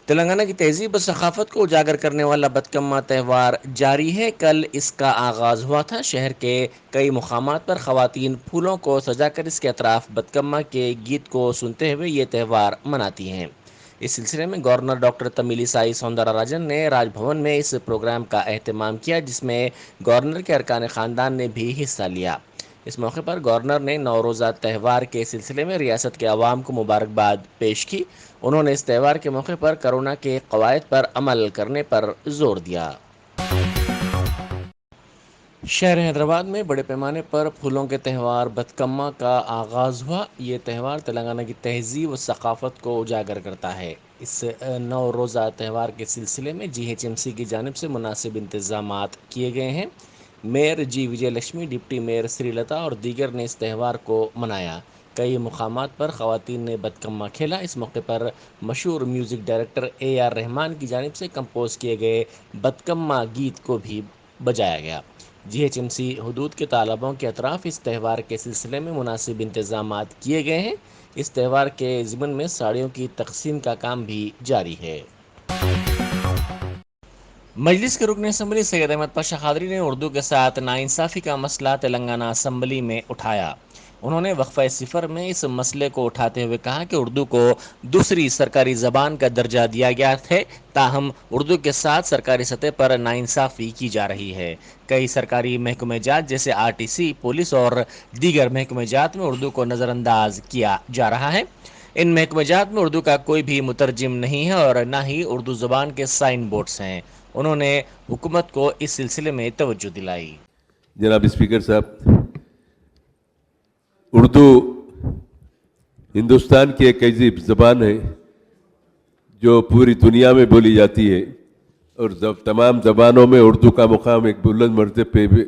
تلنگانہ کی تہذیب و ثقافت کو اجاگر کرنے والا بتکما تہوار جاری ہے۔ کل اس کا آغاز ہوا تھا۔ شہر کے کئی مقامات پر خواتین پھولوں کو سجا کر اس کے اطراف بتکما کے گیت کو سنتے ہوئے یہ تہوار مناتی ہیں۔ اس سلسلے میں گورنر ڈاکٹر تمیلی سائی سوندرا راجن نے راج بھون میں اس پروگرام کا اہتمام کیا، جس میں گورنر کے ارکان خاندان نے بھی حصہ لیا۔ اس موقع پر گورنر نے نوروزہ تہوار کے سلسلے میں ریاست کے عوام کو مبارکباد پیش کی۔ انہوں نے اس تہوار کے موقع پر کرونا کے قواعد پر عمل کرنے پر زور دیا۔ شہر حیدرآباد میں بڑے پیمانے پر پھولوں کے تہوار بتکما کا آغاز ہوا۔ یہ تہوار تلنگانہ کی تہذیب و ثقافت کو اجاگر کرتا ہے۔ اس نو روزہ تہوار کے سلسلے میں GHMC کی جانب سے مناسب انتظامات کیے گئے ہیں۔ میئر جی وجے لکشمی، ڈپٹی میئر سری لتا اور دیگر نے اس تہوار کو منایا۔ کئی مقامات پر خواتین نے بتکما کھیلا۔ اس موقع پر مشہور میوزک ڈائریکٹر AR رحمان کی جانب سے کمپوز کیے گئے بتکما گیت کو بھی بجایا گیا۔ GHMC حدود کے تالابوں کے اطراف اس تہوار کے سلسلے میں مناسب انتظامات کیے گئے ہیں۔ اس تہوار کے ضمن میں ساڑیوں کی تقسیم کا کام بھی جاری ہے۔ مجلس کے رکن اسمبلی سید احمد پاشا قادری نے اردو کے ساتھ ناانصافی کا مسئلہ تلنگانہ اسمبلی میں اٹھایا۔ انہوں نے وقفہ صفر میں اس مسئلے کو اٹھاتے ہوئے کہا کہ اردو کو دوسری سرکاری زبان کا درجہ دیا گیا ہے، تاہم اردو کے ساتھ سرکاری سطح پر ناانصافی کی جا رہی ہے۔ کئی سرکاری محکمہ جات جیسے RTC، پولیس اور دیگر محکمہ جات میں اردو کو نظر انداز کیا جا رہا ہے۔ ان محکمہ جات میں اردو کا کوئی بھی مترجم نہیں ہے اور نہ ہی اردو زبان کے سائن بورڈز ہیں۔ انہوں نے حکومت کو اس سلسلے میں توجہ دلائی۔ جناب اسپیکر صاحب، اردو ہندوستان کی ایک ایسی زبان ہے جو پوری دنیا میں بولی جاتی ہے، اور تمام زبانوں میں اردو کا مقام ایک بلند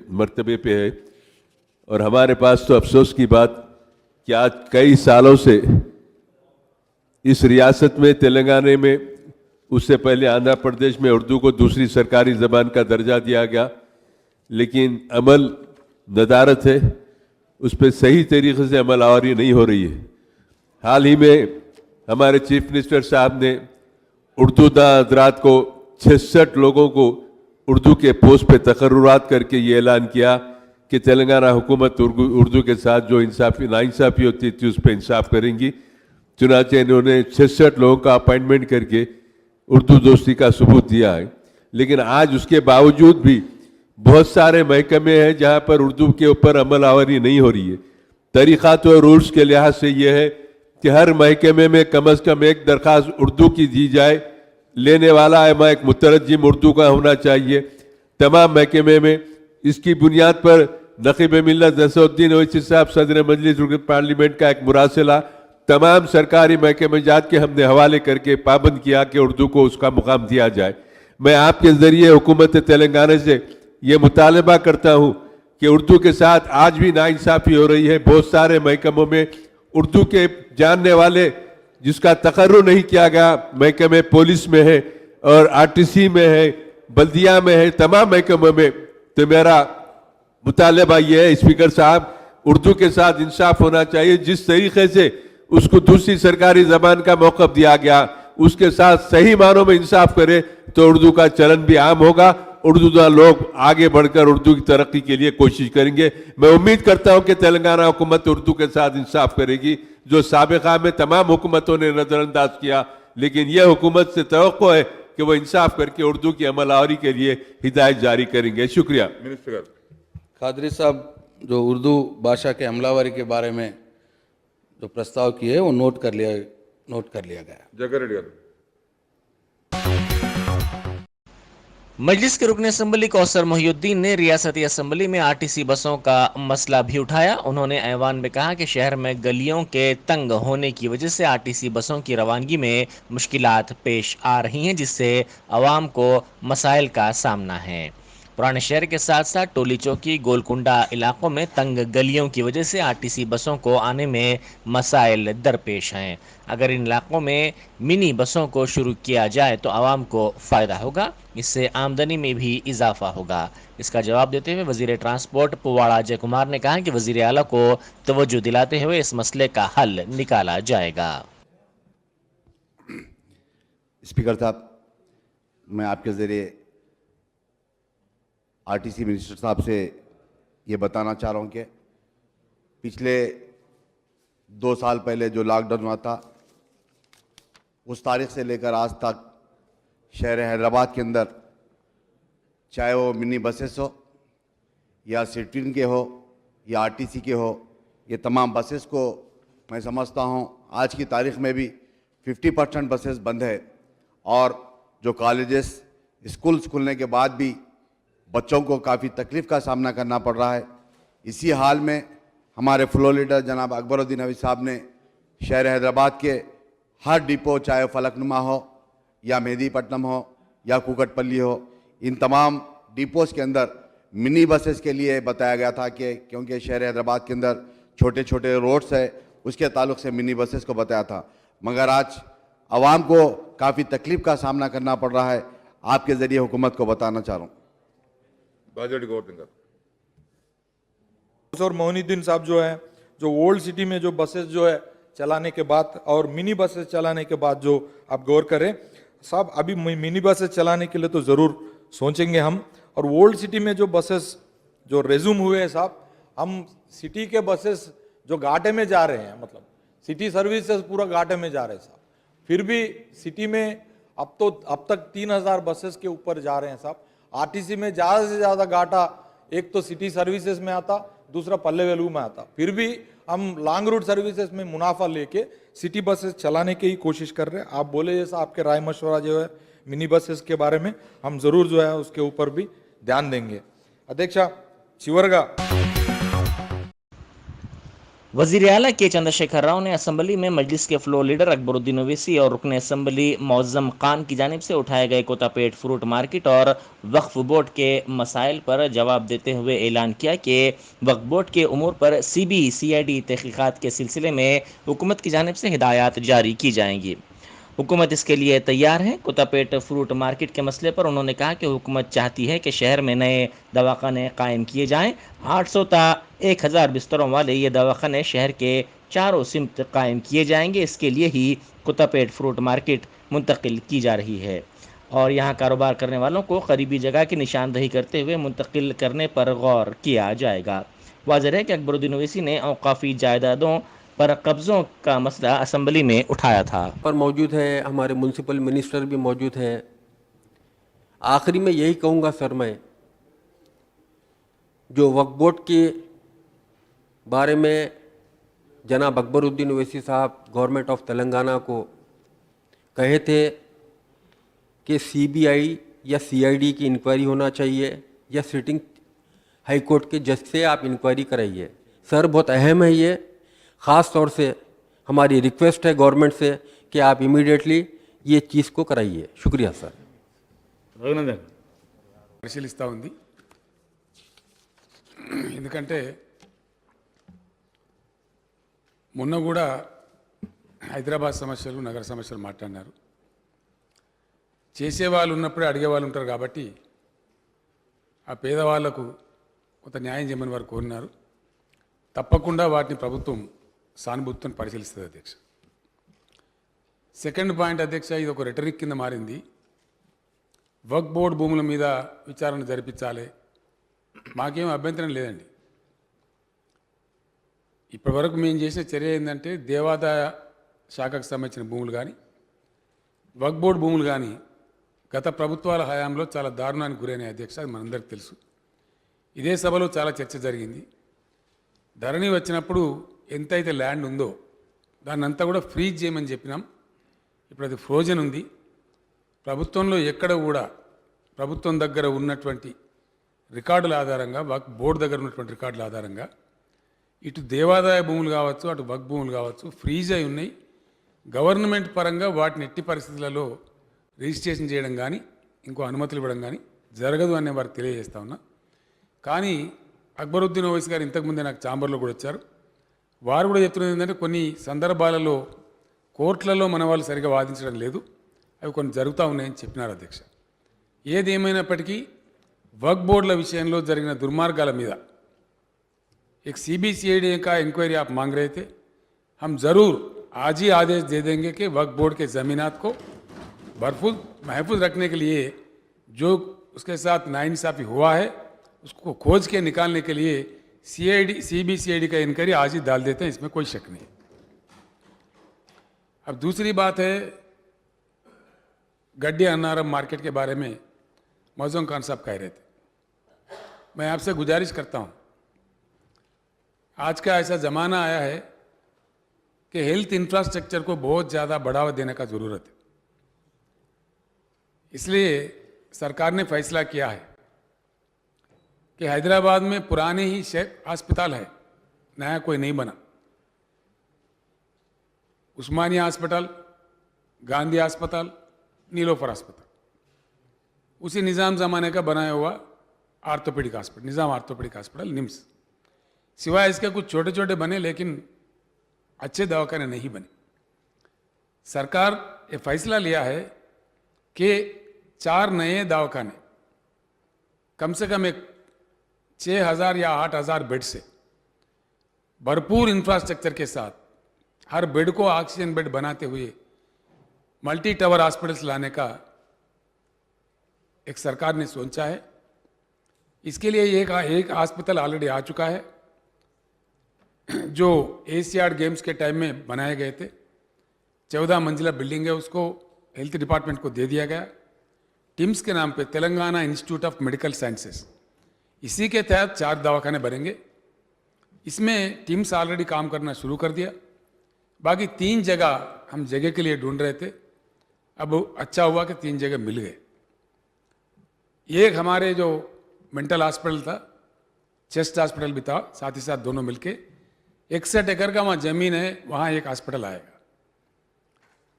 مرتبے پہ ہے۔ اور ہمارے پاس تو افسوس کی بات کہ آج کئی سالوں سے اس ریاست میں، تلنگانہ میں، اس سے پہلے آندھرا پردیش میں اردو کو دوسری سرکاری زبان کا درجہ دیا گیا، لیکن عمل ندارت ہے، اس پہ صحیح طریقے سے عمل آوری نہیں ہو رہی ہے۔ حال ہی میں ہمارے چیف منسٹر صاحب نے اردو داں حضرات کو 66 لوگوں کو اردو کے پوسٹ پہ تقررات کر کے یہ اعلان کیا کہ تلنگانہ حکومت اردو کے ساتھ جو ناانصافی ہوتی تھی اس پہ انصاف کریں گی۔ چنانچہ انہوں نے 66 لوگوں کا اپائنٹمنٹ کر کے اردو دوستی کا ثبوت دیا ہے، لیکن آج اس کے باوجود بھی بہت سارے محکمے ہیں جہاں پر اردو کے اوپر عمل آوری نہیں ہو رہی ہے۔ طریقات و رولز کے لحاظ سے یہ ہے کہ ہر محکمے میں کم از کم ایک درخواست اردو کی دی جائے، لینے والا ایک مترجم اردو کا ہونا چاہیے تمام محکمے میں۔ اس کی بنیاد پر نقیب ملت نصر الدین اویسی صاحب، صدر مجلس پارلیمنٹ کا ایک مراسلہ تمام سرکاری محکمہ جات کے ہم نے حوالے کر کے پابند کیا کہ اردو کو اس کا مقام دیا جائے۔ میں آپ کے ذریعے حکومت تلنگانہ سے یہ مطالبہ کرتا ہوں کہ اردو کے ساتھ آج بھی ناانصافی ہو رہی ہے۔ بہت سارے محکموں میں اردو کے جاننے والے جس کا تقرر نہیں کیا گیا، محکمے پولیس میں ہے اور RTC میں ہے، بلدیہ میں ہے، تمام محکموں میں۔ تو میرا مطالبہ یہ ہے اسپیکر صاحب، اردو کے ساتھ انصاف ہونا چاہیے۔ جس طریقے سے اس کو دوسری سرکاری زبان کا موقف دیا گیا، اس کے ساتھ صحیح معنوں میں انصاف کرے تو اردو کا چلن بھی عام ہوگا۔ اردو داں لوگ آگے بڑھ کر اردو کی ترقی کے لیے کوشش کریں گے۔ میں امید کرتا ہوں کہ تلنگانہ حکومت اردو کے ساتھ انصاف کرے گی، جو سابقہ میں تمام حکومتوں نے نظر انداز کیا، لیکن یہ حکومت سے توقع ہے کہ وہ انصاف کر کے اردو کی عمل آوری کے لیے ہدایت جاری کریں گے۔ شکریہ۔ قادری صاحب جو اردو بھاشا کے عملہ آوری کے بارے میں جو پرستاؤ کیے وہ نوٹ کر لیا گیا۔ مجلس کے رکن اسمبلی کوثر محی الدین نے ریاستی اسمبلی میں RTC بسوں کا مسئلہ بھی اٹھایا۔ انہوں نے ایوان میں کہا کہ شہر میں گلیوں کے تنگ ہونے کی وجہ سے RTC بسوں کی روانگی میں مشکلات پیش آ رہی ہیں، جس سے عوام کو مسائل کا سامنا ہے۔ پرانے شہر کے ساتھ ساتھ ٹولی چوکی، گولکنڈا علاقوں میں تنگ گلیوں کی وجہ سے RTC بسوں کو آنے میں مسائل درپیش ہیں۔ اگر ان علاقوں میں منی بسوں کو شروع کیا جائے تو عوام کو فائدہ ہوگا، اس سے آمدنی میں بھی اضافہ ہوگا۔ اس کا جواب دیتے ہوئے وزیر ٹرانسپورٹ پواڑ اجے کمار نے کہا کہ وزیر اعلیٰ کو توجہ دلاتے ہوئے اس مسئلے کا حل نکالا جائے گا۔ स्पीकर साहब, मैं आपके ज़रिए आरटीसी मिनिस्टर साहब से ये बताना चाह रहा हूँ कि पिछले 2 साल पहले जो लॉकडाउन हुआ था, उस तारीख से लेकर आज तक शहर हैदराबाद के अंदर, चाहे वो मिनी बसेस हो या सिटीन के हो या आरटीसी के हो, ये तमाम बसेस को मैं समझता हूँ आज की तारीख में भी 50% बसेस बंद है। और जो कॉलेजेस स्कूल्स खुलने के बाद भी बच्चों को काफ़ी तकलीफ़ का सामना करना पड़ रहा है। इसी हाल में हमारे फ्लोर लीडर जनाब अकबरुद्दीन नवी साहब ने शहर हैदराबाद के हर डिपो, चाहे फलकनुमा हो या मेहदीपट्टनम हो या कुकटपल्ली हो, इन तमाम डिपोज़ के अंदर मिनी बसेस के लिए बताया गया था कि क्योंकि शहर हैदराबाद के अंदर छोटे छोटे रोड्स है, उसके ताल्लुक़ से मिनी बसेस को बताया था। मगर आज आवाम को काफ़ी तकलीफ़ का सामना करना पड़ रहा है। आपके ज़रिए हुकूमत को बताना चाह रहा हूँ। और मोइनुद्दीन साहब जो है, जो ओल्ड सिटी में जो बसेस जो है चलाने के बाद और मिनी बसेस चलाने के बाद जो आप गौर करें साहब, अभी मिनी बसेस चलाने के लिए तो ज़रूर सोचेंगे हम। और ओल्ड सिटी में जो बसेस जो रेज्यूम हुए हैं साहब, हम सिटी के बसेस जो घाटे में जा रहे हैं, मतलब सिटी सर्विसेज पूरा घाटे में जा रहे हैं साहब, फिर भी सिटी में अब तक 3000 बसेस के ऊपर जा रहे हैं साहब। आरटीसी में ज़्यादा से ज़्यादा घाटा एक तो सिटी सर्विसेज में आता, दूसरा पल्ले वेलू में आता, फिर भी हम लॉन्ग रूट सर्विसेज में मुनाफा लेके सिटी बसेस चलाने की ही कोशिश कर रहे हैं। आप बोले जैसा आपके राय मशवरा जो है मिनी बसेस के बारे में, हम जरूर जो है उसके ऊपर भी ध्यान देंगे। अध्यक्षा चिवरगा। वज़ीर आला के चंद्रशेखर राव ने असम्बली में मजलिस के फ्लोर लीडर अकबरुद्दीन ओवैसी और रुकन असम्बली मौज़म खान की जानिब से उठाए गए कोतापेट फ्रूट मार्केट और वक्फ बोर्ड के मसाइल पर जवाब देते हुए ऐलान किया कि वक्फ बोर्ड के उमूर पर CBCID तहकीकात के सिलसिले में हुकूमत की जानिब से हिदायत जारी की जाएंगी। हुकूमत इसके लिए तैयार है। कोतापेट फ्रूट मार्केट के मसले पर उन्होंने कहा कि हुकूमत चाहती है कि शहर में नए दवाखाने कायम किए जाएं। 800 ता 1000 बिस्तरों वाले ये दवाखाने शहर के चारों सिमत कायम किए जाएंगे। इसके लिए ही कोतापेट फ्रूट मार्केट मुंतकिल की जा रही है और यहाँ कारोबार करने वालों को करीबी जगह की निशानदही करते हुए मुंतकिल करने पर गौर किया जाएगा। वाज़ेह है कि अकबरुद्दीन ओवैसी ने औकाफ़ी जायदादों पर कब्ज़ों का मसला असम्बली में उठाया था। पर मौजूद है, हमारे म्यूनसिपल मिनिस्टर भी मौजूद हैं। आखिरी में यही कहूँगा सर, मैं जो वक्फ बोर्ड के बारे में जनाब अकबरुद्दीन ओवैसी साहब गवर्नमेंट ऑफ तेलंगाना को कहे थे कि CBI या CID की इंक्वायरी होना चाहिए या सिटिंग हाई कोर्ट के जज से आप इंक्वायरी कराइए। सर बहुत अहम है ये, ख़ास तौर से हमारी रिक्वेस्ट है गवर्नमेंट से कि आप इमीडिएटली ये चीज़ को कराइए। शुक्रिया सर। పరిశీలిస్తూ ఉంది। ఎందుకంటే మొన్న కూడా హైదరాబాద్ సమస్యలు, నగర సమస్యలు మాట్లాడినారు। చేసేవాళ్ళు ఉన్నప్పుడే అడిగేవాళ్ళు ఉంటారు కాబట్టి ఆ పేదవాళ్లకు కొంత న్యాయం చేయమని వారు కోరినారు। తప్పకుండా వాటిని ప్రభుత్వం సానుభూతితో పరిశీలిస్తుంది అధ్యక్ష। సెకండ్ పాయింట్ అధ్యక్ష, ఇది ఒక రెటరిక్ కింద మారింది। వక్ఫ్ బోర్డు భూముల మీద విచారణ జరిపించాలి, మాకేం అభ్యంతరం లేదండి। ఇప్పటివరకు మేము చేసిన చర్య ఏంటంటే దేవాదాయ శాఖకు సంబంధించిన భూములు కానీ వక్ఫ్ బోర్డు భూములు కానీ గత ప్రభుత్వాల హయాంలో చాలా దారుణానికి గురైనాయి అధ్యక్ష, అది మనందరికీ తెలుసు। ఇదే సభలో చాలా చర్చ జరిగింది। ధరణి వచ్చినప్పుడు ఎంతైతే ల్యాండ్ ఉందో దాన్ని అంతా కూడా ఫ్రీజ్ చేయమని చెప్పినాం। ఇప్పుడు అది ఫ్రోజన్ ఉంది। ప్రభుత్వంలో ఎక్కడ కూడా ప్రభుత్వం దగ్గర ఉన్నటువంటి రికార్డుల ఆధారంగా, వక్ఫ్ బోర్డు దగ్గర ఉన్నటువంటి రికార్డుల ఆధారంగా ఇటు దేవాదాయ భూములు కావచ్చు, అటు వక్ఫ్ భూములు కావచ్చు ఫ్రీజ్ అయి ఉన్నాయి। గవర్నమెంట్ పరంగా వాటిని ఎట్టి పరిస్థితులలో రిజిస్ట్రేషన్ చేయడం కానీ ఇంకో అనుమతులు ఇవ్వడం కానీ జరగదు అనే వారికి తెలియజేస్తా ఉన్నా। కానీ అక్బరుద్దీన్ ఓవైసీ గారు ఇంతకుముందే నాకు ఛాంబర్లో కూడా వచ్చారు। వారు కూడా చెప్తున్నది ఏంటంటే కొన్ని సందర్భాలలో కోర్టులలో మన వాళ్ళు సరిగా వాదించడం లేదు, అవి కొన్ని జరుగుతూ ఉన్నాయని చెప్పినారు అధ్యక్ష। ఏదేమైనప్పటికీ వక్ఫ్ బోర్డుల విషయంలో జరిగిన దుర్మార్గాల మీద एक CBCID का इंक्वायरी आप मांग रहे थे, हम ज़रूर आज ही आदेश दे देंगे कि वक्फ बोर्ड के ज़मीनात को भरपूर महफूज रखने के लिए जो उसके साथ नाइंसाफ़ी हुआ है उसको खोज के निकालने के लिए सीबीसीआईडी का इंक्वायरी आज ही डाल देते हैं, इसमें कोई शक नहीं। अब दूसरी बात है गड्डी अन्नावरम मार्केट के बारे में मौजूद खान साहब कह रहे थे। मैं आपसे गुजारिश करता हूं, आज का ऐसा ज़माना आया है कि हेल्थ इंफ्रास्ट्रक्चर को बहुत ज़्यादा बढ़ावा देने का ज़रूरत है। इसलिए सरकार ने फैसला किया है कि हैदराबाद में पुराने ही अस्पताल है, नया कोई नहीं बना। उस्मानिया अस्पताल, गांधी अस्पताल, नीलोफर अस्पताल, उसी निज़ाम ज़माने का बनाया हुआ आर्थोपेडिक हॉस्पिटल, निज़ाम आर्थोपेडिक हॉस्पिटल निम्स। सिवाय इसके कुछ छोटे छोटे बने, लेकिन अच्छे दवाखाने नहीं बने। सरकार ये फैसला लिया है कि 4 नए दवाखाने कम से कम 6,000 या 8,000 बेड से भरपूर इंफ्रास्ट्रक्चर के साथ हर बेड को ऑक्सीजन बेड बनाते हुए मल्टी टावर हॉस्पिटल्स लाने का एक सरकार ने सोचा है। इसके लिए एक अस्पताल ऑलरेडी आ चुका है जो एशियाड गेम्स के टाइम में बनाए गए थे। 14 मंजिला बिल्डिंग है, उसको हेल्थ डिपार्टमेंट को दे दिया गया। टिम्स के नाम पे Telangana institute of medical sciences, इसी के तहत 4 दवाखाने बनेंगे। इसमें टिम्स ऑलरेडी काम करना शुरू कर दिया। बाकी 3 जगह हम जगह के लिए ढूंढ रहे थे, अब अच्छा हुआ कि 3 जगह मिल गए। एक हमारे जो मेंटल हॉस्पिटल था, चेस्ट हॉस्पिटल भी था, साथ ही साथ दोनों मिलके 61 एकड़ का वहाँ ज़मीन है, वहाँ एक हॉस्पिटल आएगा।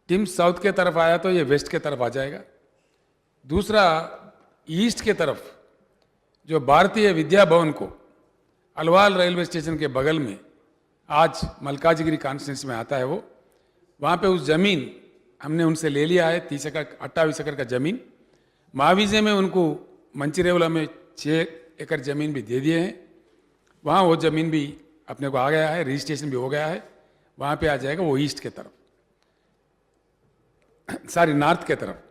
टिम्स साउथ के तरफ आया तो ये वेस्ट के तरफ आ जाएगा। दूसरा ईस्ट के तरफ जो भारतीय विद्या भवन को अलवाल रेलवे स्टेशन के बगल में आज मलकाजगिरी कॉन्स्टिट्यूंसी में आता है, वो वहाँ पे उस ज़मीन हमने उनसे ले लिया है। 30 एकड़ 28 एकड़ का ज़मीन माविजे में उनको मंचिरेवला में 6 एकड़ ज़मीन भी दे दिए हैं। वहाँ वो ज़मीन भी अपने को आ गया है, रजिस्ट्रेशन भी हो गया है, वहाँ पे आ जाएगा वो ईस्ट के तरफ, सॉरी नॉर्थ के तरफ।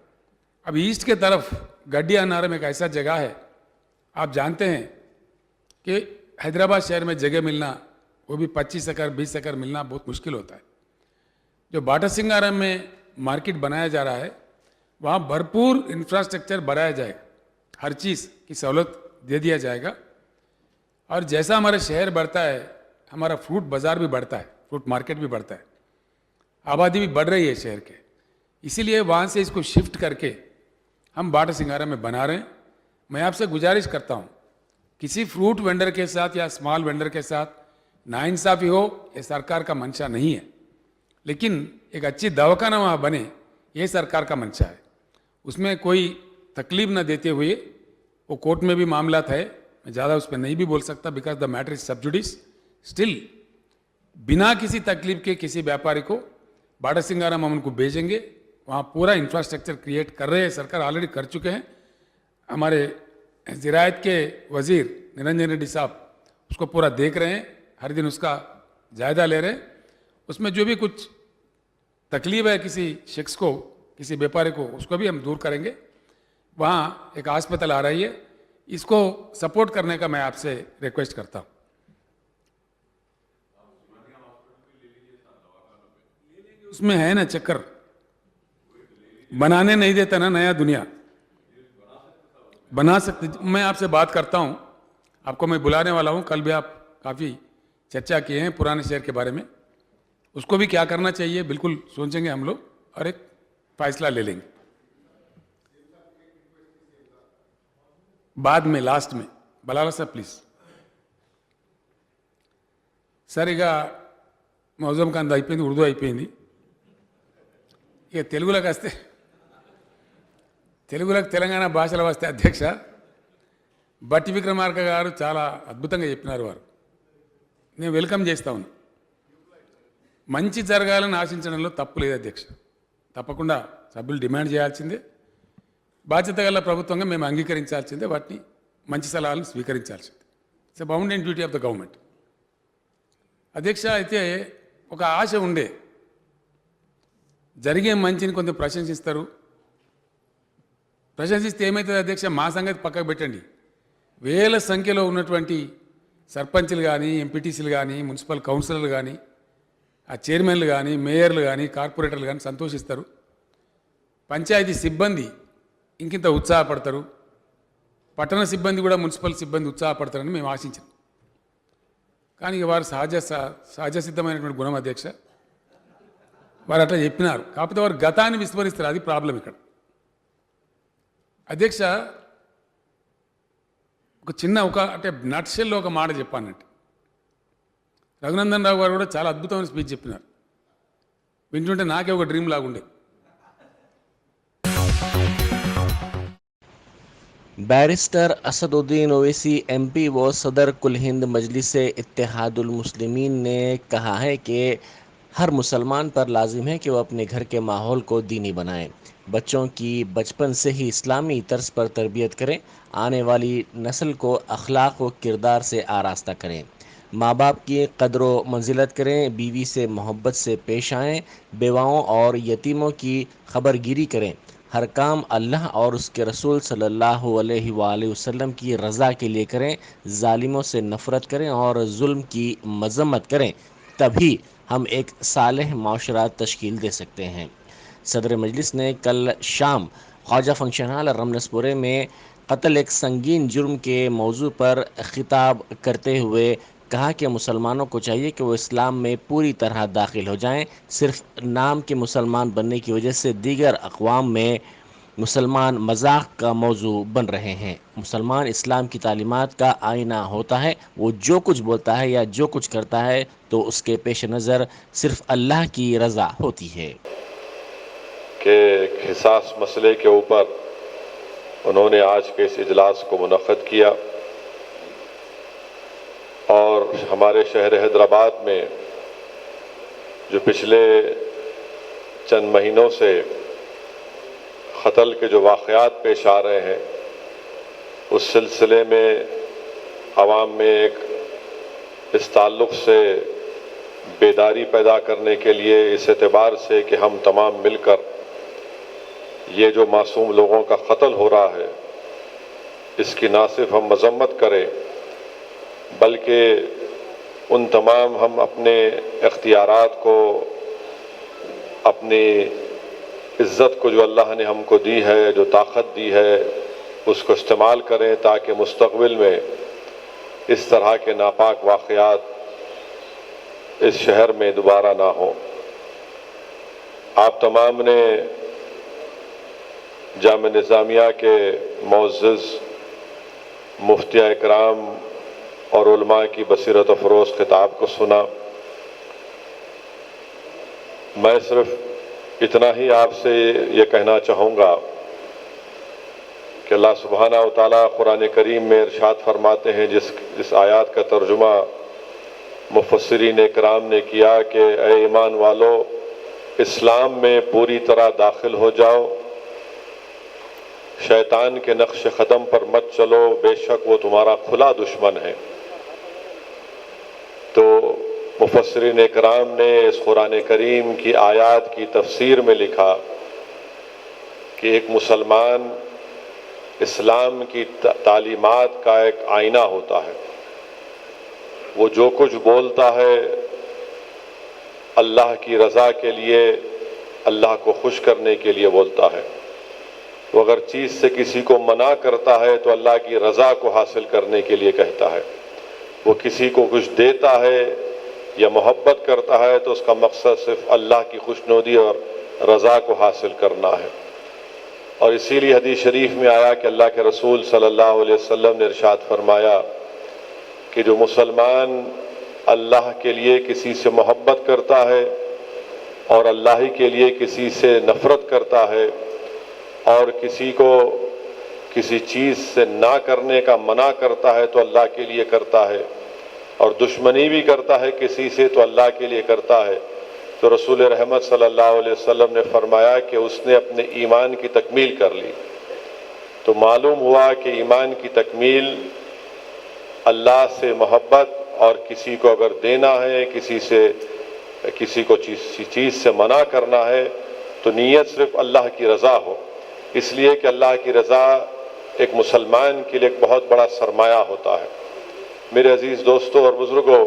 अब ईस्ट के तरफ गड्डी अन्नावरम एक ऐसा जगह है, आप जानते हैं कि हैदराबाद शहर में जगह मिलना, वो भी 25 एकड़ 20 एकड़ मिलना बहुत मुश्किल होता है। जो बाटा सिंगारम में मार्केट बनाया जा रहा है, वहाँ भरपूर इंफ्रास्ट्रक्चर बनाया जाएगा, हर चीज़ की सहूलत दे दिया जाएगा। और जैसा हमारा शहर बढ़ता है, हमारा फ्रूट बाज़ार भी बढ़ता है, फ्रूट मार्केट भी बढ़ता है, आबादी भी बढ़ रही है शहर के, इसीलिए वहाँ से इसको शिफ्ट करके हम बाटा सिंगारम में बना रहे हैं। मैं आपसे गुजारिश करता हूँ, किसी फ्रूट वेंडर के साथ या स्मॉल वेंडर के साथ नाइंसाफ़ी हो, ये सरकार का मंशा नहीं है, लेकिन एक अच्छी दवाखाना वहाँ बने, ये सरकार का मंशा है। उसमें कोई तकलीफ न देते हुए, वो कोर्ट में भी मामला है, मैं ज़्यादा उस पर नहीं भी बोल सकता बिकॉज द मैटर इज सब जुडिस। स्टिल बिना किसी तकलीफ के किसी व्यापारी को बाटा सिंगारम हम उनको भेजेंगे, वहाँ पूरा इंफ्रास्ट्रक्चर क्रिएट कर रहे हैं, सरकार ऑलरेडी कर चुके हैं। हमारे ज़राअत के वज़ीर निरंजन रेड्डी साहब उसको पूरा देख रहे हैं, हर दिन उसका जायजा ले रहे हैं। उसमें जो भी कुछ तकलीफ है किसी शख्स को, किसी व्यापारी को, उसको भी हम दूर करेंगे। वहाँ एक अस्पताल आ रही है, इसको सपोर्ट करने का मैं आपसे रिक्वेस्ट करता हूँ। उसमें है ना चक्कर, बनाने नहीं देता ना नया दुनिया, बना सकते। मैं आपसे बात करता हूँ, आपको मैं बुलाने वाला हूँ, कल भी आप काफ़ी चर्चा किए हैं पुराने शहर के बारे में, उसको भी क्या करना चाहिए बिल्कुल सोचेंगे हम लोग और एक फैसला ले लेंगे बाद में, లాస్ట్ में బలాలా సార్ ప్లీజ్ సార్. ఇక మౌజం ఖాన్ అయిపోయింది, ఉర్దూ అయిపోయింది, ఇక తెలుగులోకి వస్తే తెలుగులోకి తెలంగాణ భాషలో వస్తే అధ్యక్ష బట్టి విక్రమార్క గారు చాలా అద్భుతంగా చెప్పినారు. వారు నేను వెల్కమ్ చేస్తా ఉన్నా. మంచి జరగాలని ఆశించడంలో తప్పు లేదు అధ్యక్ష, తప్పకుండా సభ్యులు డిమాండ్ చేయాల్సిందే, బాధ్యత గల ప్రభుత్వంగా మేము అంగీకరించాల్సిందే, వాటిని మంచి సలహాలను స్వీకరించాల్సిందే. It's a bound and duty of the government. అధ్యక్ష అయితే ఒక ఆశ ఉండే, జరిగే మంచిని కొంచెం ప్రశంసిస్తారు, ప్రశంసిస్తే ఏమవుతుంది అధ్యక్ష? మా సంగతి పక్కకు పెట్టండి. వేల సంఖ్యలో ఉన్నటువంటి సర్పంచ్లు కానీ, ఎంపీటీసీలు కానీ, మున్సిపల్ కౌన్సిలర్లు కానీ, ఆ చైర్మన్లు కానీ, మేయర్లు కానీ, కార్పొరేటర్లు కానీ సంతోషిస్తారు. పంచాయతీ సిబ్బంది ఇంకింత ఉత్సాహపడతారు. పట్టణ సిబ్బంది కూడా, మున్సిపల్ సిబ్బంది ఉత్సాహపడతారని మేము ఆశించాం. కానీ వారు సహజ సిద్ధమైనటువంటి గుణం అధ్యక్ష. వారు అట్లా చెప్పినారు. కాకపోతే వారు గతాన్ని విస్మరిస్తారు. అది ప్రాబ్లం ఇక్కడ అధ్యక్ష. అంటే నట్షెల్లో ఒక మాట చెప్పానంటే, రఘునందన్ రావు గారు కూడా చాలా అద్భుతమైన స్పీచ్ చెప్పినారు. వింటుంటే నాకే ఒక డ్రీమ్ లాగుండే. बैरिस्टर असदुद्दीन ओवैसी एमपी व सदर कुल हिंद मजलिस इत्तेहादुल मुस्लिमीन ने कहा है कि हर मुसलमान पर लाजिम है कि वह अपने घर के माहौल को दीनी बनाएं, बच्चों की बचपन से ही इस्लामी तर्ज पर तरबियत करें, आने वाली नस्ल को अखलाक व किरदार से आरास्ता करें, माँ बाप की कदर व मंजिलत करें, बीवी से मोहब्बत से पेश आएँ, बेवाओं और यतीमों की खबरगिरी करें, हर काम अल्लाह और उसके रसूल सल्लल्लाहु अलैहि वसल्लम की रज़ा के लिए करें, जालिमों से नफ़रत करें और जुल्म की मज़म्मत करें, तभी हम एक सालेह माशरा तश्कील दे सकते हैं। सदर मजलिस ने कल शाम ख्वाजा फंक्शन हॉल रमनसपुरे में कत्ल एक संगीन जुर्म के मौजू पर खिताब करते हुए कहा कि मुसलमानों को चाहिए कि वो इस्लाम में पूरी तरह दाखिल हो जाएं। सिर्फ नाम के मुसलमान बनने की वजह से दीगर अक़वाम में मुसलमान मजाक का मौजू बन रहे हैं। मुसलमान इस्लाम की तालीमात का आईना होता है। वो जो कुछ बोलता है या जो कुछ करता है तो उसके पेश नज़र सिर्फ अल्लाह की रज़ा होती है। कि हिसास मसले के ऊपर उन्होंने आज के इस इजलास को मुनक़्क़द किया और हमारे शहर हैदराबाद में जो पिछले चंद महीनों से क़त्ल के जो वाक़यात पेश आ रहे हैं, उस सिलसिले में आवाम में एक इस ताल्लुक़ से बेदारी पैदा करने के लिए, इस एतबार से कि हम तमाम मिलकर ये जो मासूम लोगों का क़त्ल हो रहा है इसकी ना सिर्फ हम मज़म्मत करें बल्कि उन तमाम हम अपने इख्तियारात को, अपनी इज़्ज़त को जो अल्लाह ने हमको दी है, जो ताकत दी है, उसको इस्तेमाल करें ताकि मुस्तक़बिल में इस तरह के नापाक वाक़यात इस शहर में दोबारा ना हो। आप तमाम ने जाम निज़ामिया के मुअज़्ज़िज़ मुफ्तिया इकराम और उलमा की बसीरत अफरोज़ खिताब को सुना। मैं सिर्फ इतना ही आपसे ये कहना चाहूँगा कि अल्लाह सुब्हानहू व तआला कुरान करीम में इरशाद फरमाते हैं, जिस आयत का तर्जुमा मुफस्सिरीन इकराम ने किया कि ए ईमान वालो, इस्लाम में पूरी तरह दाखिल हो जाओ, शैतान के नक्श क़दम पर मत चलो, बेशक वो तुम्हारा खुला दुश्मन है। तो मुफस्सिरीन इकराम ने इस कुरान करीम की आयत की तफसीर में लिखा कि एक मुसलमान इस्लाम की तालीमात का एक आईना होता है। वो जो कुछ बोलता है अल्लाह की रज़ा के लिए, अल्लाह को खुश करने के लिए बोलता है। वो अगर चीज़ से किसी को मना करता है तो अल्लाह की रज़ा को हासिल करने के लिए कहता है। वो किसी को कुछ देता है या मोहब्बत करता है तो उसका मकसद सिर्फ अल्लाह की खुशनुदी और रज़ा को हासिल करना है। और इसीलिए हदीस शरीफ में आया कि अल्लाह के रसूल सल्लल्लाहु अलैहि वसल्लम ने इरशाद फरमाया कि जो मुसलमान अल्लाह के लिए किसी से मोहब्बत करता है और अल्लाह ही के लिए किसी से नफ़रत करता है और किसी को किसी चीज़ से ना करने का मना करता है तो अल्लाह के लिए करता है और दुश्मनी भी करता है किसी से तो अल्लाह के लिए करता है, तो रसूल रहमत सल्लल्लाहु अलैहि वसल्लम ने फरमाया कि उसने अपने ईमान की तकमील कर ली। तो मालूम हुआ कि ईमान की तकमील अल्लाह से मोहब्बत और किसी को अगर देना है, किसी को चीज़ से मना करना है तो नीयत सिर्फ अल्लाह की रज़ा हो। इसलिए कि अल्लाह की रज़ा एक मुसलमान के लिए एक बहुत बड़ा सरमाया होता है। मेरे अजीज़ दोस्तों और बुज़ुर्गों,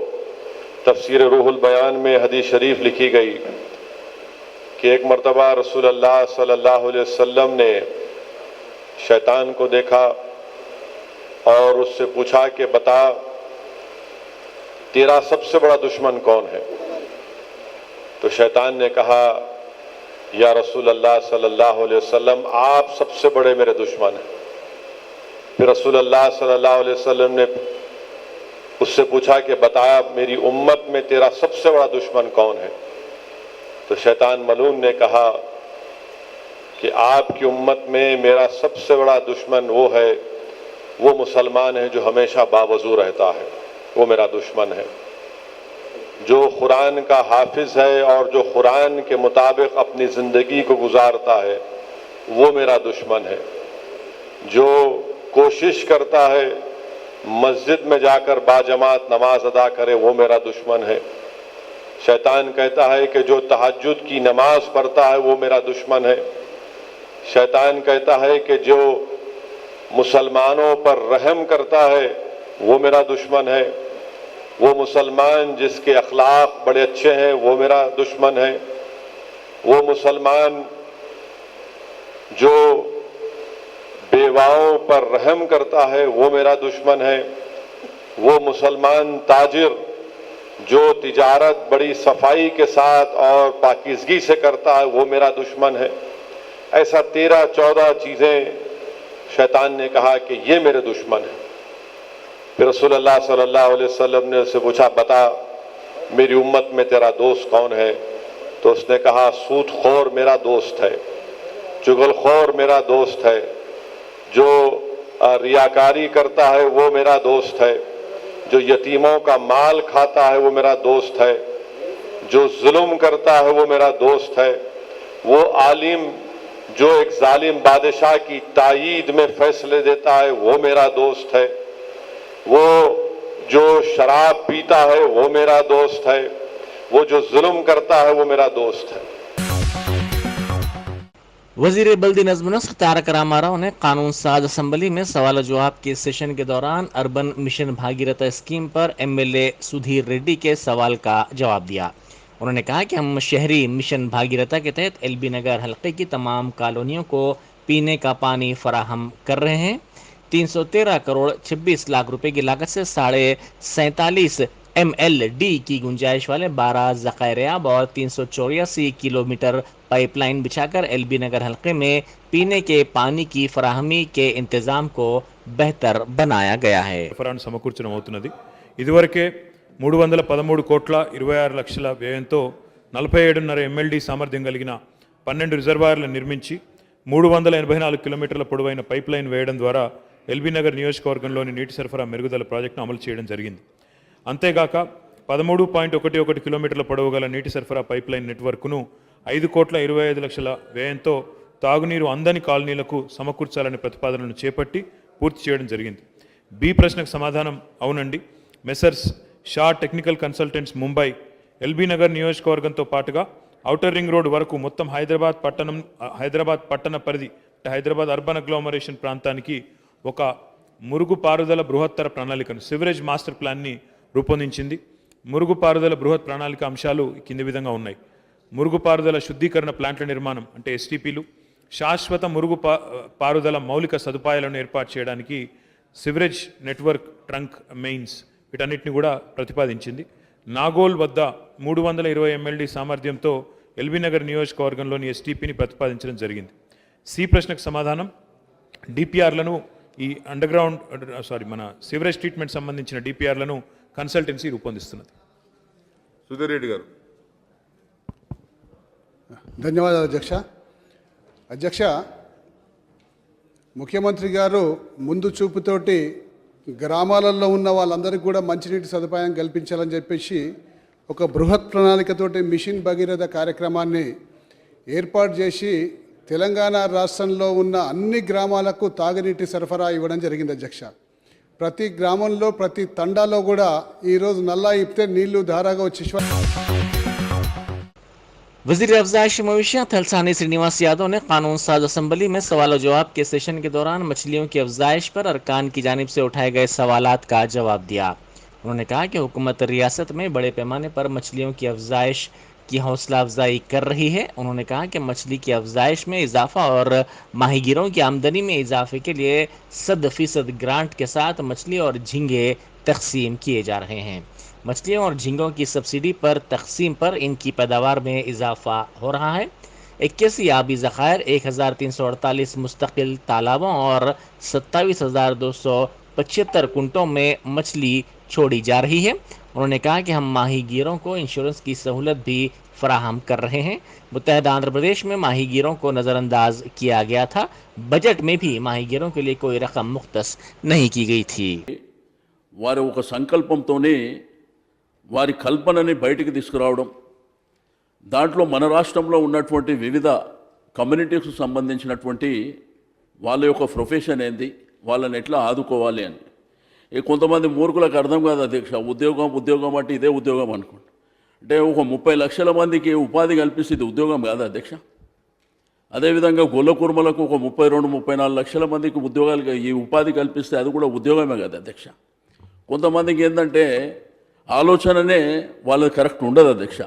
तफसीर रूहुल बयान में हदीस शरीफ लिखी गई कि एक मरतबा रसूलुल्लाह सल्लल्लाहु अलैहि वसल्लम ने शैतान को देखा और उससे पूछा कि बता, तेरा सबसे बड़ा दुश्मन कौन है? तो शैतान ने कहा, या रसूल अल्लाह सल्लल्लाहु अलैहि वसल्लम, आप सबसे बड़े मेरे दुश्मन हैं। फिर रसूल अल्लाह सल्लल्लाहु अलैहि वसल्लम ने उससे पूछा कि बता, मेरी उम्मत में तेरा सबसे बड़ा दुश्मन कौन है? तो शैतान मलून ने कहा कि आपकी उम्मत में मेरा सबसे बड़ा दुश्मन वो मुसलमान है जो हमेशा बावजू रहता है, वो मेरा दुश्मन है। जो कुरान का हाफिज है और जो कुरान के मुताबिक अपनी ज़िंदगी को गुजारता है, वो मेरा दुश्मन है। जो कोशिश करता है मस्जिद में जाकर बाजमात नमाज अदा करे, वो मेरा दुश्मन है। शैतान कहता है कि जो तहज्जुद की नमाज पढ़ता है, वो मेरा दुश्मन है। शैतान कहता है कि जो मुसलमानों पर रहम करता है, वो मेरा दुश्मन है। वो मुसलमान जिसके अखलाक बड़े अच्छे हैं, वो मेरा दुश्मन है। वो मुसलमान जो बेवाओं पर रहम करता है, वो मेरा दुश्मन है। वो मुसलमान ताजिर जो तिजारत बड़ी सफाई के साथ और पाकीज़गी से करता है, वो मेरा दुश्मन है। ऐसा 13-14 चीज़ें शैतान ने कहा कि ये मेरे दुश्मन हैं। फिर रसूलुल्लाह सल्लल्लाहु अलैहि वसल्लम ने उससे पूछा, बता मेरी उम्मत में तेरा दोस्त कौन है? तो उसने कहा, सूदखोर मेरा दोस्त है, चुगलखोर मेरा दोस्त है, जो रियाकारी करता है वो मेरा दोस्त है, जो यतीमों का माल खाता है वो मेरा दोस्त है, जो जुल्म करता है वो मेरा दोस्त है, वो आलिम जो एक जालिम बादशाह की तायीद में फैसले देता है, वो मेरा दोस्त है, वो जो शराब पीता है वो मेरा दोस्त है, वो जो जुल्म करता है वो मेरा दोस्त है। वज़ीर बल्दी नज़्म नस्ख तारक रामाराव ने कानून साज असम्बली में सवाल जवाब के सेशन के दौरान अर्बन मिशन भागीरथ स्कीम पर MLA सुधीर रेड्डी के सवाल का जवाब दिया। उन्होंने कहा कि हम शहरी मिशन भागीरथ के तहत LB नगर हल्के की तमाम कॉलोनियों को पीने का पानी फराहम कर रहे हैं। 313 करोड़ 26 लाख रुपए की लागत से 47.5 MLD की गुंजाइश वाले 12 ज़खायर-ए-आब और 384 किलोमीटर पाइपलाइन बिछाकर LB नगर हल्के में पीने के पानी की फराहमी के इंतजाम को बेहतर बनाया गया है। సమకూర్చడమవుతున్నది। ఇదివరకే 313 కోట్ల 26 లక్షల వ్యయంతో 47.5 MLD సామర్థ్యం కలిగిన 12 రిజర్వాయర్లను నిర్మించి 384 కిలోమీటర్ల పొడవైన పైప్లైన్ వేయడం ద్వారా LB నగర్ నియోజకవర్గంలోని నీటి సరఫరా మెరుగుదల ప్రాజెక్టును అమలు చేయడం జరిగింది। అంతేగాక 13.11 కిలోమీటర్ల పొడవు గల నీటి సరఫరా పైప్లైన్ నెట్వర్క్ను 5 కోట్ల 25 లక్షల వ్యయంతో తాగునీరు అందని కాలనీలకు సమకూర్చాలనే ప్రతిపాదనను చేపట్టి పూర్తి చేయడం జరిగింది। బి ప్రశ్నకు సమాధానం అవునండి। Messrs Shah technical consultants Mumbai LB Nagar నియోజకవర్గంతో పాటుగా ఔటర్ రింగ్ రోడ్ వరకు మొత్తం హైదరాబాద్ పట్టణ పరిధి హైదరాబాద్ అర్బన్ అగ్లోమరేషన్ ప్రాంతానికి ఒక మురుగు పారుదల బృహత్తర ప్రణాళికను సివరేజ్ మాస్టర్ ప్లాన్ని రూపొందించింది। మురుగు పారుదల బృహత్ ప్రణాళిక అంశాలు కింది విధంగా ఉన్నాయి। మురుగు పారుదల శుద్ధీకరణ ప్లాంట్ల నిర్మాణం అంటే STPలు, శాశ్వత మురుగు పారుదల మౌలిక సదుపాయాలను ఏర్పాటు చేయడానికి సివరేజ్ నెట్వర్క్ ట్రంక్ మెయిన్స్ వీటన్నిటిని కూడా ప్రతిపాదించింది। నాగోల్ వద్ద 320 MLD సామర్థ్యంతో LB నగర్ నియోజకవర్గంలోని STPని ప్రతిపాదించడం జరిగింది। సి ప్రశ్నకు సమాధానం DPRలను ఈ మన సివరేజ్ ట్రీట్మెంట్ సంబంధించిన DPRలను కన్సల్టెన్సీ రూపొందిస్తున్నది। సుధీర్ రెడ్డి గారు। ధన్యవాదాలు అధ్యక్ష। అధ్యక్ష, ముఖ్యమంత్రి గారు ముందు చూపుతోటి గ్రామాలలో ఉన్న వాళ్ళందరికీ కూడా మంచినీటి సదుపాయం కల్పించాలని చెప్పేసి ఒక బృహత్ ప్రణాళికతోటి మిషన్ భగీరథ కార్యక్రమాన్ని ఏర్పాటు చేసి తెలంగాణ రాష్ట్రంలో ఉన్న అన్ని గ్రామాలకు తాగునీటి సరఫరా ఇవ్వడం జరిగింది అధ్యక్ష। ప్రతి గ్రామంలో ప్రతి తండాలో కూడా ఈరోజు నల్లా ఇప్తే నీళ్లు ధారాగా వచ్చి वजीर अफजाइश मवेशियात थलसानी श्रीनिवास यादव ने कानून साज असम्बली में सवाल जवाब के सेशन के दौरान मछलियों की अफजाइश पर अरकान की जानिब से उठाए गए सवालात का जवाब दिया। उन्होंने कहा कि हुकूमत रियासत में बड़े पैमाने पर मछलियों की अफजाइश की हौसला अफजाई कर रही है। उन्होंने कहा कि मछली की अफजाइश में इजाफा और माहीगीरों की आमदनी में इजाफे के लिए 100% ग्रांट के साथ मछली और झींगे तकसीम किए जा रहे हैं। मछलियों और झींगों की सब्सिडी पर तकसीम पर इनकी पैदावार में इजाफा हो रहा है। 81 आबी ज़खायर, 1348 मुस्तकिल तालाबों और 27,275 कुंटों में मछली छोड़ी जा रही है। उन्होंने कहा कि हम माहीगीरों को इंश्योरेंस की सहूलत भी फराहम कर रहे हैं। मुत्तहदा आंध्र प्रदेश में माहीगीरों को नज़रअंदाज किया गया था। बजट में भी माहीगीरों के लिए कोई रकम मुख्तस नहीं की गई थी। వారి ఒక సంకల్పంతోనే వారి కల్పనని బయటికి తీసుకురావడం, దాంట్లో మన రాష్ట్రంలో ఉన్నటువంటి వివిధ కమ్యూనిటీస్కు సంబంధించినటువంటి వాళ్ళ యొక్క ప్రొఫెషన్ ఏంది, వాళ్ళని ఎట్లా ఆదుకోవాలి అని. కొంతమంది మూర్ఖులకు అర్థం కాదు అధ్యక్ష, ఉద్యోగం అంటే ఇదే ఉద్యోగం అనుకోండి. అంటే ఒక 30 లక్షల మందికి ఉపాధి కల్పిస్తే ఉద్యోగం కాదు అధ్యక్ష. అదేవిధంగా గొల్ల కుర్మలకు ఒక 32-34 లక్షల మందికి ఉద్యోగాలు ఈ ఉపాధి కల్పిస్తే అది కూడా ఉద్యోగమే కదా అధ్యక్ష. కొంతమందికి ఏంటంటే ఆలోచననే వాళ్ళది కరెక్ట్ ఉండదు అధ్యక్ష.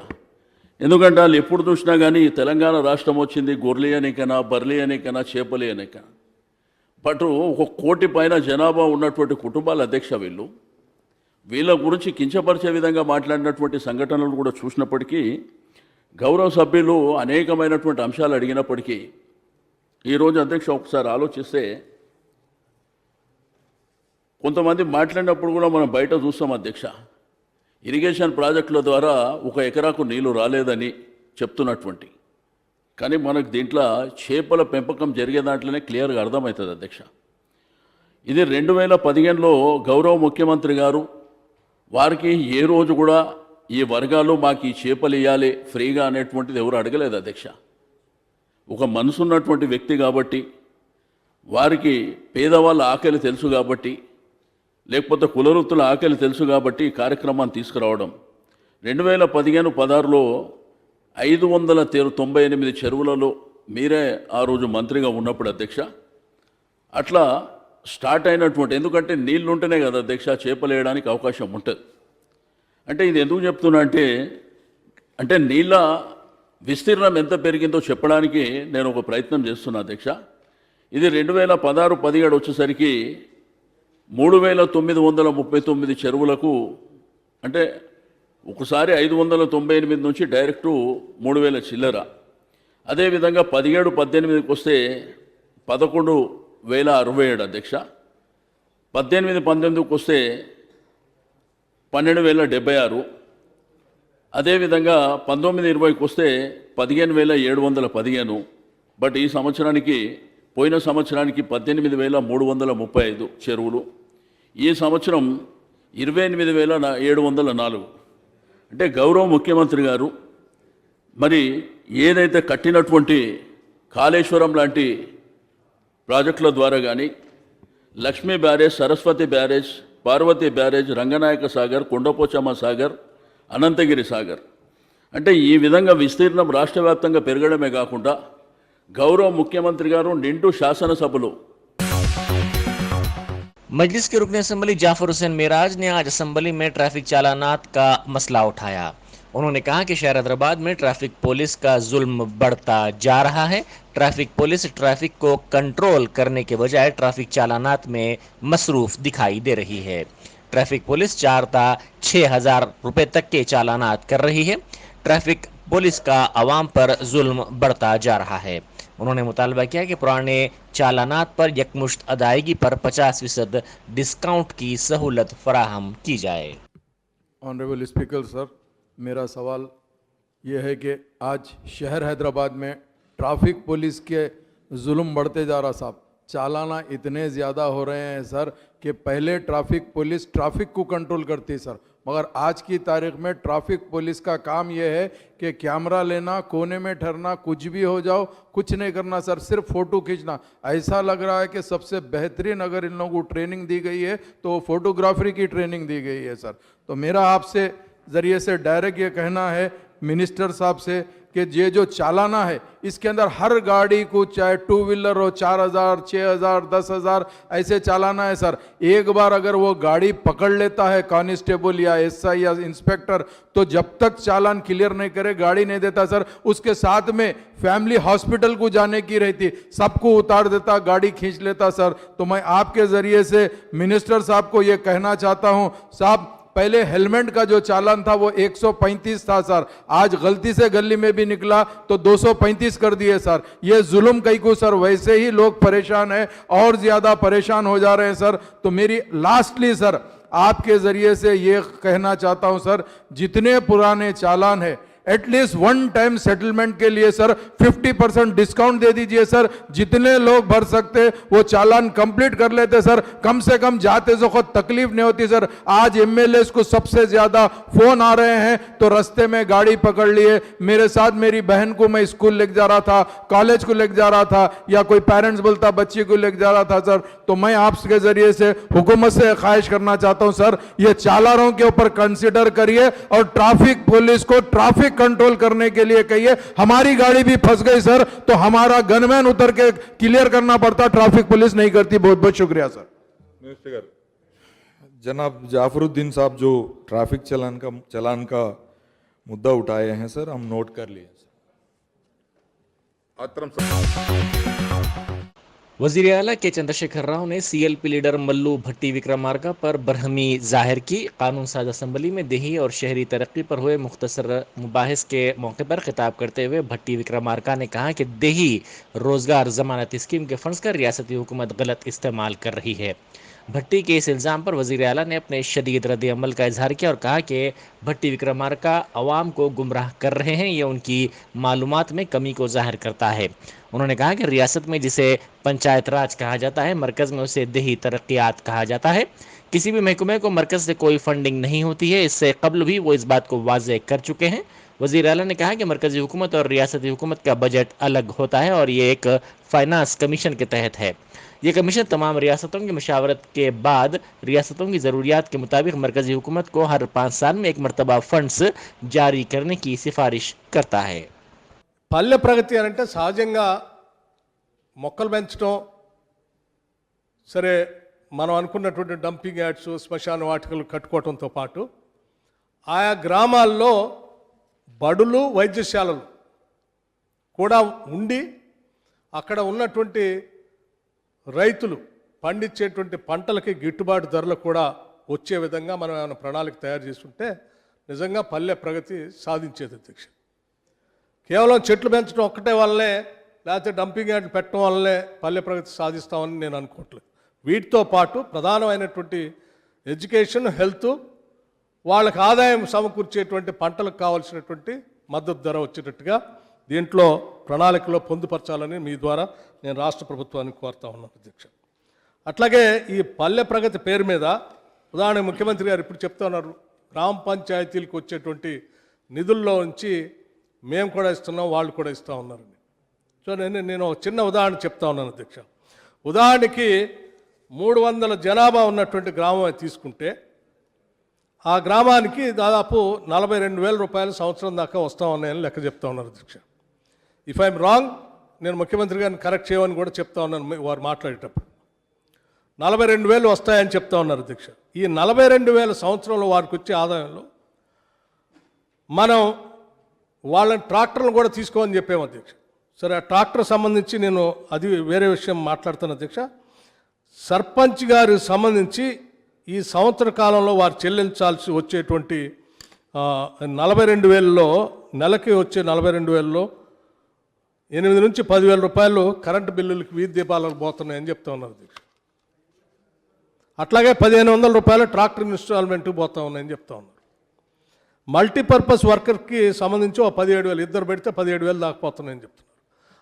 ఎందుకంటే వాళ్ళు ఎప్పుడు చూసినా కానీ తెలంగాణ రాష్ట్రం వచ్చింది గొర్రెలు అనేకనా, బర్రెలు అనేకనా, చేపలు అనేకనా. బట్ 1 కోటి పైన జనాభా ఉన్నటువంటి కుటుంబాల అధ్యక్ష వీళ్ళ గురించి కించపరిచే విధంగా మాట్లాడినటువంటి సంఘటనలు కూడా చూసినప్పటికీ, గౌరవ సభ్యులు అనేకమైనటువంటి అంశాలు అడిగినప్పటికీ, ఈరోజు అధ్యక్ష ఒకసారి ఆలోచిస్తే కొంతమంది మాట్లాడినప్పుడు కూడా మనం బయట చూస్తాం అధ్యక్ష, ఇరిగేషన్ ప్రాజెక్టుల ద్వారా 1 ఎకరాకు నీళ్లు రాలేదని చెప్తున్నటువంటి. కానీ మనకు దీంట్లో చేపల పెంపకం జరిగే దాంట్లోనే క్లియర్గా అర్థమవుతుంది అధ్యక్ష. ఇది 2015లో గౌరవ ముఖ్యమంత్రి గారు వారికి ఏ రోజు కూడా ఈ వర్గాలు మాకు ఈ చేపలు ఇవ్వాలి ఫ్రీగా అనేటువంటిది ఎవరు అడగలేదు అధ్యక్ష. ఒక మనసు ఉన్నటువంటి వ్యక్తి కాబట్టి, వారికి పేదవాళ్ళ ఆకలి తెలుసు కాబట్టి, లేకపోతే కులవృత్తుల ఆకలి తెలుసు కాబట్టి ఈ కార్యక్రమాన్ని తీసుకురావడం. 2015-16లో 598 చెరువులలో మీరే ఆ రోజు మంత్రిగా ఉన్నప్పుడు అధ్యక్ష అట్లా స్టార్ట్ అయినటువంటి, ఎందుకంటే నీళ్ళు ఉంటేనే కదా అధ్యక్ష చేపలు వేయడానికి అవకాశం ఉంటుంది. అంటే ఇది ఎందుకు చెప్తున్నా అంటే నీళ్ళ విస్తీర్ణం ఎంత పెరిగిందో చెప్పడానికి నేను ఒక ప్రయత్నం చేస్తున్నా అధ్యక్ష. ఇది 2016-17 వచ్చేసరికి 3,939 చెరువులకు, అంటే ఒకసారి 598 నుంచి డైరెక్టు 3,000 చిల్లర. అదేవిధంగా 17-18కి వస్తే 11,067 అధ్యక్ష. 18-19కి వస్తే 12,076. అదేవిధంగా 19-20కి వస్తే 15,715. బట్ ఈ సంవత్సరానికి, పోయిన సంవత్సరానికి 18,335 చెరువులు. ఈ సంవత్సరం 28,704. అంటే గౌరవ ముఖ్యమంత్రి గారు మరి ఏదైతే కట్టినటువంటి కాళేశ్వరం లాంటి ప్రాజెక్టుల ద్వారా కానీ, Lakshmi barrage, Saraswati barrage, Parvati barrage, Ranganayaka Sagar, Kondapochamma Sagar, Anantagiri Sagar, అంటే ఈ విధంగా విస్తీర్ణం రాష్ట్ర వ్యాప్తంగా పెరగడమే కాకుండా గౌరవ ముఖ్యమంత్రి గారు నిండు శాసనసభలో मजलिस के रुकन असम्बली जाफर हुसैन मेराज ने आज असम्बली में ट्रैफिक चालानात का मसला उठाया। उन्होंने कहा कि शहर हैदराबाद में ट्रैफिक पुलिस का जुल्म बढ़ता जा रहा है। ट्रैफिक पुलिस ट्रैफिक को कंट्रोल करने के बजाय ट्रैफिक चालानात में मसरूफ दिखाई दे रही है। ट्रैफिक पुलिस 4,000 रुपए तक के चालानात कर रही है। ट्रैफिक पुलिस का आवाम पर जुल्म बढ़ता जा रहा है। उन्होंने मुतालबा किया कि पुराने चालानात पर यकमुश्त अदायगी पर 50% डिस्काउंट की सहूलत फराहम की जाए। ऑनरेबल स्पीकर सर, मेरा सवाल ये है कि आज शहर हैदराबाद में ट्रैफिक पुलिस के जुल्म बढ़ते जा रहा साहब, चालाना इतने ज़्यादा हो रहे हैं सर कि पहले ट्रैफिक पुलिस ट्रैफिक को कंट्रोल करती है सर, मगर आज की तारीख में ट्रैफिक पुलिस का काम यह है कि कैमरा लेना, कोने में ठहरना, कुछ भी हो जाओ, कुछ नहीं करना सर, सिर्फ फ़ोटो खींचना। ऐसा लग रहा है कि सबसे बेहतरीन अगर इन लोगों को ट्रेनिंग दी गई है तो फोटोग्राफी की ट्रेनिंग दी गई है सर। तो मेरा आपसे ज़रिए से डायरेक्ट ये कहना है मिनिस्टर साहब से कि ये जो चालाना है इसके अंदर हर गाड़ी को चाहे टू व्हीलर हो 4,000, 6,000, 10,000 ऐसे चालाना है सर। एक बार अगर वो गाड़ी पकड़ लेता है कांस्टेबल या एसआई या इंस्पेक्टर, तो जब तक चालान क्लियर नहीं करे गाड़ी नहीं देता सर। उसके साथ में फैमिली हॉस्पिटल को जाने की रहती, सबको उतार देता, गाड़ी खींच लेता सर। तो मैं आपके जरिए से मिनिस्टर साहब को ये कहना चाहता हूँ, साहब पहले हेलमेट का जो चालान था वो 135 था सर, आज गलती से गली में भी निकला तो 235 कर दिए सर। ये जुल्म कहीं को सर, वैसे ही लोग परेशान हैं और ज्यादा परेशान हो जा रहे हैं सर। तो मेरी लास्टली सर आपके जरिए से ये कहना चाहता हूं सर, जितने पुराने चालान है एटलीस्ट वन टाइम सेटलमेंट के लिए सर 50% डिस्काउंट दे दीजिए सर। जितने लोग भर सकते वो चालान कंप्लीट कर लेते सर, कम से कम जाते वक्त तकलीफ नहीं होती सर। आज एमएलए को सबसे ज्यादा फोन आ रहे हैं तो रास्ते में गाड़ी पकड़ लिए। मेरे साथ मेरी बहन को मैं स्कूल लेके जा रहा था, कॉलेज को लेके जा रहा था, या कोई पेरेंट्स बोलता बच्ची को लेके जा रहा था सर। तो मैं आपके जरिए से हुकूमत से ख्वाहिश करना चाहता हूं सर, ये चालानों के ऊपर कंसिडर करिए और ट्रैफिक पुलिस को ट्रैफिक कंट्रोल करने के लिए कहिए। हमारी गाड़ी भी फंस गई सर तो हमारा गनमैन उतर के क्लियर करना पड़ता, ट्रैफिक पुलिस नहीं करती। बहुत बहुत शुक्रिया सर। मिनिस्टर गाరు जनाब जाफरुद्दीन साहब जो ट्रैफिक चालान का मुद्दा उठाए हैं सर, हम नोट कर लिए। आतरम वज़ीर आला के चंद्रशेखर राव ने सीएलपी लीडर मल्लू भट्टी विक्रमार्का पर बरहमी जाहिर की। कानून साज असम्बली में देही और शहरी तरक्की पर हुए मुख्तसर मुबाहिस के मौके पर खिताब करते हुए भट्टी विक्रमार्का ने कहा कि देही रोज़गार ज़मानत स्कीम के फंड्स का रियासती हुकूमत गलत इस्तेमाल कर रही है। भट्टी के इस इल्ज़ाम पर वज़ीर आला ने अपने शदीद रद्द अमल का इजहार किया और कहा कि भट्टी विक्रमार्का अवाम को गुमराह कर रहे हैं, ये उनकी मालूमात में कमी को ज़ाहिर करता है। उन्होंने कहा कि रियासत में जिसे पंचायत राज कहा जाता है, मरकज़ में उसे देही तरक्यात कहा जाता है। किसी भी महकमे को मरकज़ से कोई फंडिंग नहीं होती है, इससे कबल भी वो इस बात को वाज़ेह कर चुके हैं। वज़ीर आला ने कहा कि मरकज़ी हुकूमत और रियासती हुकूमत का बजट अलग होता है और ये एक फाइनेंस कमीशन के तहत है। ये कमीशन तमाम रियासतों की मशावरत के बाद रियासतों की ज़रूरियात के मुताबिक मरकज़ी हुकूमत को हर 5 साल में एक मरतबा फंड्स जारी करने की सिफारिश करता है। పల్లె ప్రగతి అంటే సహజంగా మొక్కలు పెంచడం, సరే మనం అనుకున్నటువంటి డంపింగ్ యార్డ్స్, శ్మశాన వాటికలు కట్టుకోవడంతో పాటు ఆయా గ్రామాల్లో బడులు, వైద్యశాలలు కూడా ఉండి అక్కడ ఉన్నటువంటి రైతులు పండించేటువంటి పంటలకి గిట్టుబాటు ధరలు కూడా వచ్చే విధంగా మనం ఏమైనా ప్రణాళిక తయారు చేసుకుంటే నిజంగా పల్లె ప్రగతి సాధించేది అధ్యక్ష. కేవలం చెట్లు పెంచడం ఒక్కటే వల్లనే, లేకపోతే డంపింగ్ యార్డ్ పెట్టడం వల్లనే పల్లె ప్రగతి సాధిస్తామని నేను అనుకోవట్లేదు. వీటితో పాటు ప్రధానమైనటువంటి ఎడ్యుకేషన్, హెల్త్, వాళ్ళకి ఆదాయం సమకూర్చేటువంటి పంటలకు కావాల్సినటువంటి మద్దతు ధర వచ్చేటట్టుగా దీంట్లో ప్రణాళికలో పొందుపరచాలని మీ ద్వారా నేను రాష్ట్ర ప్రభుత్వాన్ని కోరుతా ఉన్నాను అధ్యక్ష. అట్లాగే ఈ పల్లె ప్రగతి పేరు మీద ఉదాహరణ ముఖ్యమంత్రి గారు ఇప్పుడు చెప్తా ఉన్నారు, గ్రామ పంచాయతీలకు వచ్చేటువంటి నిధుల్లో నుంచి మేము కూడా ఇస్తున్నాం, వాళ్ళు కూడా ఇస్తూ ఉన్నారని. సో నేను ఒక చిన్న ఉదాహరణ చెప్తా ఉన్నాను అధ్యక్ష. ఉదాహరణకి 300 జనాభా ఉన్నటువంటి గ్రామం తీసుకుంటే ఆ గ్రామానికి దాదాపు 42,000 రూపాయలు సంవత్సరం దాకా వస్తూ ఉన్నాయని లెక్క చెప్తా ఉన్నారు అధ్యక్ష. ఇఫ్ ఐఎమ్ రాంగ్, నేను ముఖ్యమంత్రి గారిని కరెక్ట్ చేయమని కూడా చెప్తా ఉన్నాను వారు మాట్లాడేటప్పుడు. 42,000 వస్తాయని చెప్తా ఉన్నారు అధ్యక్ష. ఈ 42,000 సంవత్సరంలో వారికి వచ్చే ఆదాయంలో మనం వాళ్ళని ట్రాక్టర్లు కూడా తీసుకోమని చెప్పాము అధ్యక్ష. సరే, ఆ ట్రాక్టర్ సంబంధించి నేను అది వేరే విషయం మాట్లాడుతాను అధ్యక్ష. సర్పంచ్ గారికి సంబంధించి ఈ సంవత్సర కాలంలో వారు చెల్లించాల్సి వచ్చేటువంటి 42,000లో నెలకి వచ్చే 42,000లో 8 నుంచి 10,000 రూపాయలు కరెంటు బిల్లులకి, వీధి దీపాలకు పోతున్నాయని చెప్తా ఉన్నారు అధ్యక్ష. అట్లాగే 1,500 రూపాయలు ట్రాక్టర్ ఇన్స్టాల్మెంట్కి పోతా ఉన్నాయని చెప్తా ఉన్నారు. మల్టీపర్పస్ వర్కర్కి సంబంధించి 17,000, ఇద్దరు పెడితే 17,000 దాకా పోతున్నాయని చెప్తున్నారు.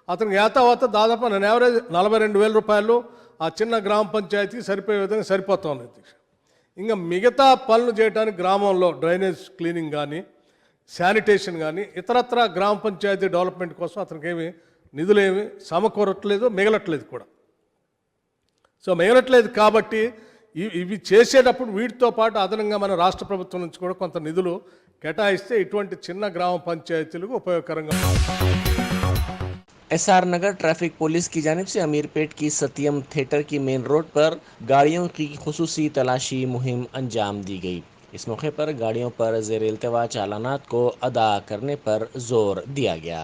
అతనికి ఏతావాత దాదాపు నేను యావరేజ్ 42,000 రూపాయలు ఆ చిన్న గ్రామ పంచాయతీకి సరిపోయే విధంగా సరిపోతా ఉన్నాయి అధ్యక్ష. ఇంకా మిగతా పనులు చేయడానికి గ్రామంలో డ్రైనేజ్ క్లీనింగ్ కానీ, శానిటేషన్ కానీ, ఇతరత్ర గ్రామ పంచాయతీ డెవలప్మెంట్ కోసం అతనికి ఏమి నిధులేమి సమకూరట్లేదు, మిగలట్లేదు కూడా. సో మిగలట్లేదు కాబట్టి ఇవి చేసేటప్పుడు వీటితో పాటు అదనంగా మన రాష్ట్ర ప్రభుత్వం నుంచి కూడా కొంత నిధులు కేటాయిస్తే ఇటువంటి చిన్న గ్రామ పంచాయతీలకు ఉపయోగకరంగా SR नगर ट्रैफिक पुलिस की जानिब से अमीरपेट की सत्यम थिएटर की मेन रोड पर गाड़ियों की खुसूसी तलाशी मुहिम अंजाम दी गई। इस मौके पर गाड़ियों पर ज़ेर इल्तवा चालानात को अदा करने पर जोर दिया गया।